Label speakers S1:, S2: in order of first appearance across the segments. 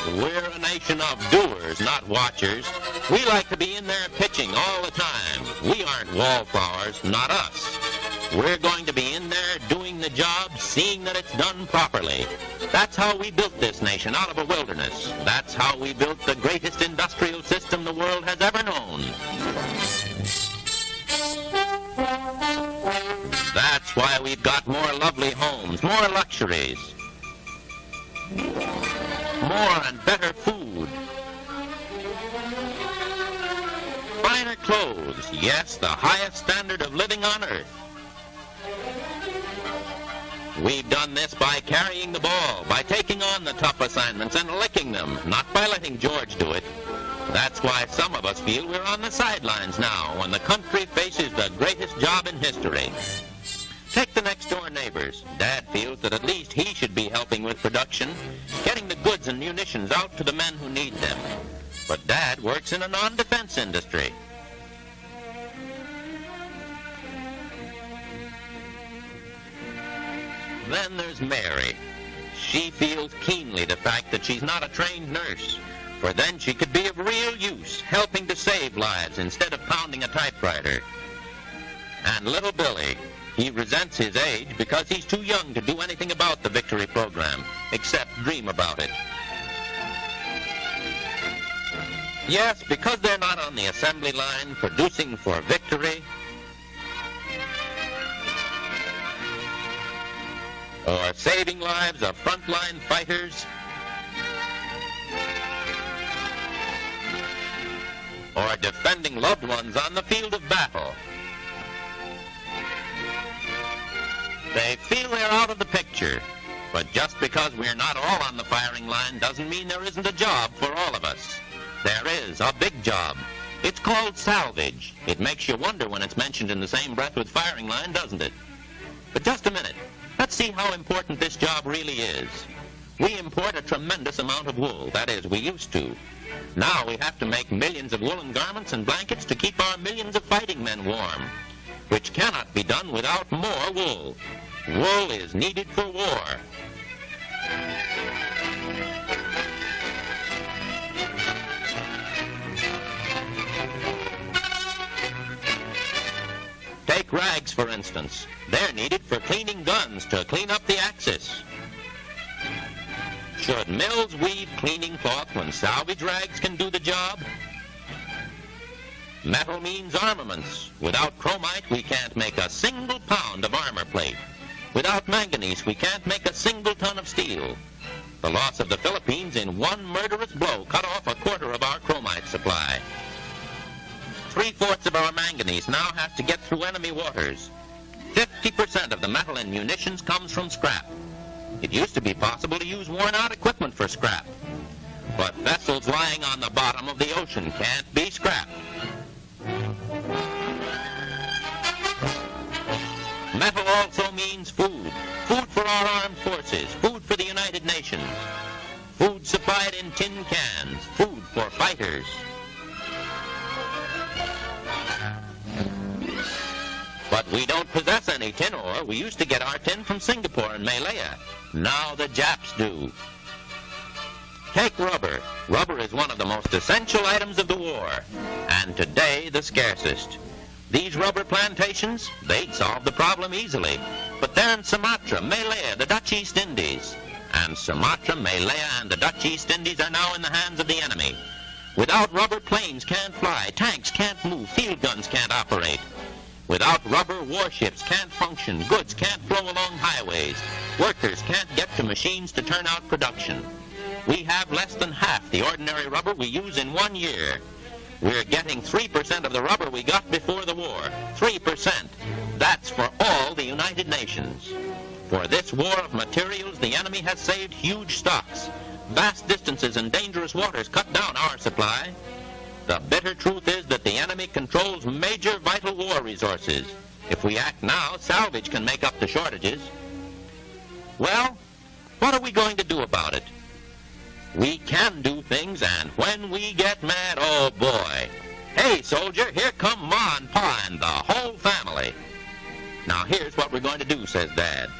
S1: We're a nation of doers, not watchers. We like to be in there pitching all the time. We aren't wallflowers, not us. We're going to be in there doing the job, seeing that it's done properly. That's how we built this nation out of a wilderness. That's how we built the greatest industrial system the world has ever known. That's why we've got more lovely homes, more luxuries, more and better food, finer clothes, yes, the highest standard of living on earth. We've done this by carrying the ball, by taking on the tough assignments and licking them, not by letting George do it. That's why some of us feel we're on the sidelines now when the country faces the greatest job in history. Take the next-door neighbors. Dad feels that at least he should be helping with production, getting the goods and munitions out to the men who need them. But Dad works in a non-defense industry. Then there's Mary. She feels keenly the fact that she's not a trained nurse, for then she could be of real use, helping to save lives instead of pounding a typewriter. And little Billy, he resents his age because he's too young to do anything about the victory program, except dream about it. Yes, because they're not on the assembly line producing for victory, or saving lives of frontline fighters, or defending loved ones on the field of battle. They feel they're out of the picture, but just because we're not all on the firing line doesn't mean there isn't a job for all of us. There is a big job. It's called salvage. It makes you wonder when it's mentioned in the same breath with firing line, doesn't it? But just a minute. Let's see how important this job really is. We import a tremendous amount of wool. That is, we used to. Now we have to make millions of woolen garments and blankets to keep our millions of fighting men warm, which cannot be done without more wool. Wool is needed for war. Take rags, for instance. They're needed for cleaning guns to clean up the Axis. Should mills weave cleaning cloth when salvage rags can do the job? Metal means armaments. Without chromite, we can't make a single pound of armor plate. Without manganese, we can't make a single ton of steel. The loss of the Philippines in one murderous blow cut off a quarter of our chromite supply. 3/4 of our manganese now has to get through enemy waters. 50% of the metal in munitions comes from scrap. It used to be possible to use worn-out equipment for scrap. But vessels lying on the bottom of the ocean can't be scrapped. Metal also means food. Food for our armed forces. Food for the United Nations. Food supplied in tin cans. Food for fighters. But we don't possess any tin ore. We used to get our tin from Singapore and Malaya. Now the Japs do. Take rubber. Rubber is one of the most essential items of the war, and today the scarcest. These rubber plantations, they'd solve the problem easily, but they're in Sumatra, Malaya, the Dutch East Indies. And Sumatra, Malaya, and the Dutch East Indies are now in the hands of the enemy. Without rubber, planes can't fly, tanks can't move, field guns can't operate. Without rubber, warships can't function, goods can't flow along highways, workers can't get to machines to turn out production. We have less than half the ordinary rubber we use in 1 year. We're getting 3% of the rubber we got before the war. 3%. That's for all the United Nations. For this war of materials, the enemy has saved huge stocks. Vast distances and dangerous waters cut down our supply. The bitter truth is that the enemy controls major vital war resources. If we act now, salvage can make up the shortages. Well, what are we going to do about it? We can do things, and when we get mad, oh boy. Hey, soldier, here come Ma and Pa and the whole family. Now, here's what we're going to do, says Dad.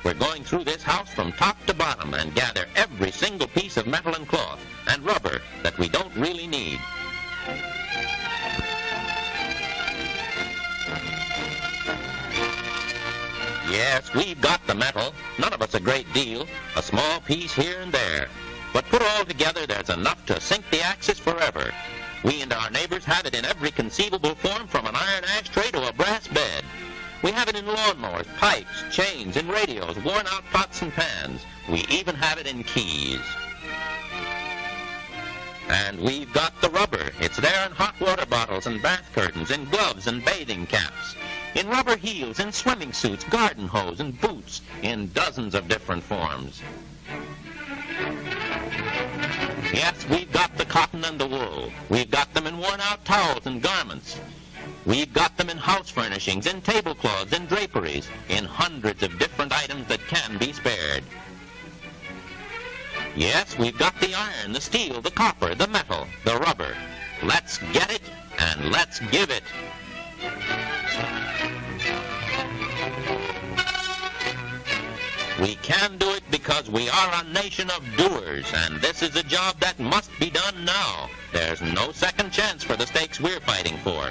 S1: We're going through this house from top to bottom and gather every single piece of metal and cloth and rubber that we don't really need. Yes, we've got the metal, none of us a great deal, a small piece here and there. But put all together, there's enough to sink the axis forever. We and our neighbors have it in every conceivable form, from an iron ashtray to a brass bed. We have it in lawnmowers, pipes, chains, in radios, worn-out pots and pans. We even have it in keys. And we've got the rubber. It's there in hot water bottles and bath curtains, in gloves and bathing caps, in rubber heels, in swimming suits, garden hose, and boots, in dozens of different forms. Yes, we've got the cotton and the wool. We've got them in worn-out towels and garments. We've got them in house furnishings, in tablecloths, in draperies, in hundreds of different items that can be spared. Yes, we've got the iron, the steel, the copper, the metal, the rubber. Let's get it, and let's give it. We can do it because we are a nation of doers, and this is a job that must be done now. There's no second chance for the stakes we're fighting for.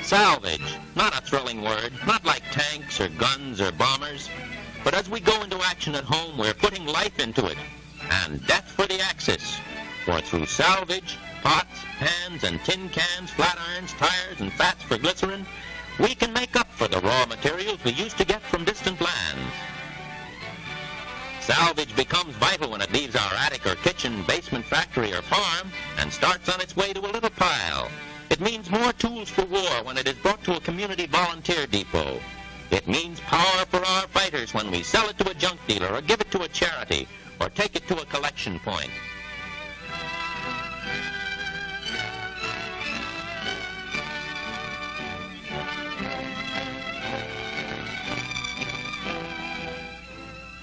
S1: Salvage, not a thrilling word, not like tanks or guns or bombers. But as we go into action at home, we're putting life into it, and death for the Axis. For through salvage, pots, pans, and tin cans, flat irons, tires, and fats for glycerin, we can make up for the raw materials we used to get from distant lands. Salvage becomes vital when it leaves our attic or kitchen, basement, factory, or farm, and starts on its way to a little pile. It means more tools for war when it is brought to a community volunteer depot. It means power for our fighters when we sell it to a junk dealer or give it to a charity or take it to a collection point.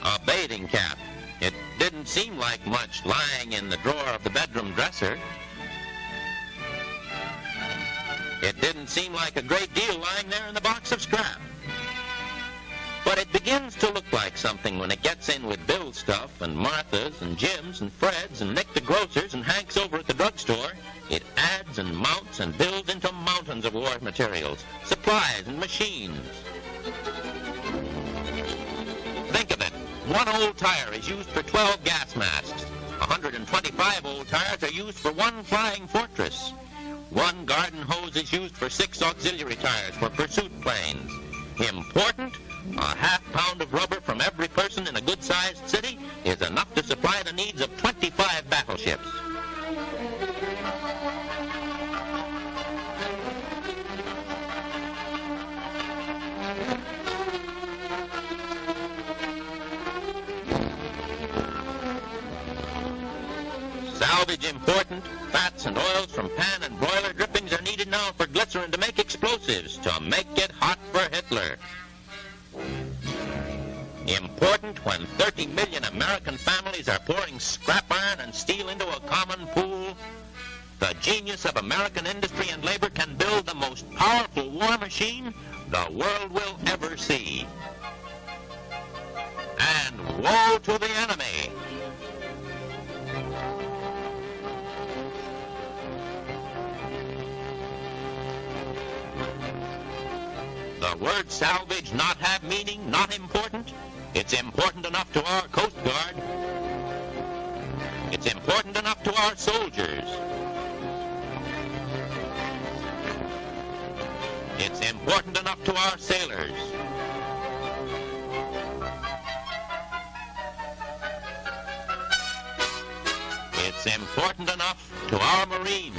S1: A bathing cap. It didn't seem like much lying in the drawer of the bedroom dresser. It didn't seem like a great deal lying there in the box of scrap. But it begins to look like something when it gets in with Bill's stuff and Martha's and Jim's and Fred's and Nick the grocer's and Hank's over at the drugstore. It adds and mounts and builds into mountains of war materials, supplies and machines. Think of it. One old tire is used for 12 gas masks. 125 old tires are used for one flying fortress. One garden hose is used for 6 auxiliary tires for pursuit planes. Important? A half-pound of rubber from every person in a good-sized city is enough to supply the needs of 25 battleships. Salvage important. Fats and oils from pan and broiler drippings are needed now for glycerin to make explosives, to make it hot for Hitler. Important when 30 million American families are pouring scrap iron and steel into a common pool. The genius of American industry and labor can build the most powerful war machine the world will ever see. And woe to the enemy! The word salvage not have meaning, not important? It's important enough to our Coast Guard. It's important enough to our soldiers. It's important enough to our sailors. It's important enough to our Marines.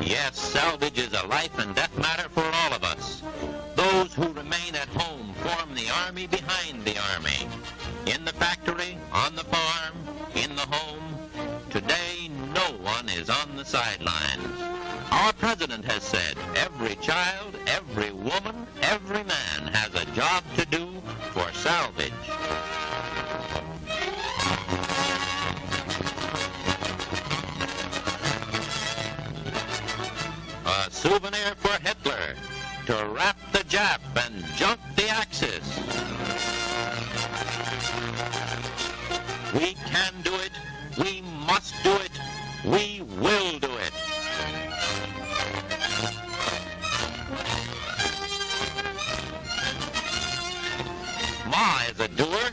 S1: Yes, salvage is a life and death matter for all of us. Those who remain at home form the army behind the army. In the factory, on the farm, in the home. Today, no one is on the sidelines. Our president has said every child, every woman, every man has a job to do for salvage. souvenir for Hitler, to wrap the Jap and junk the Axis. We can do it, we must do it, we will do it. Ma is a doer,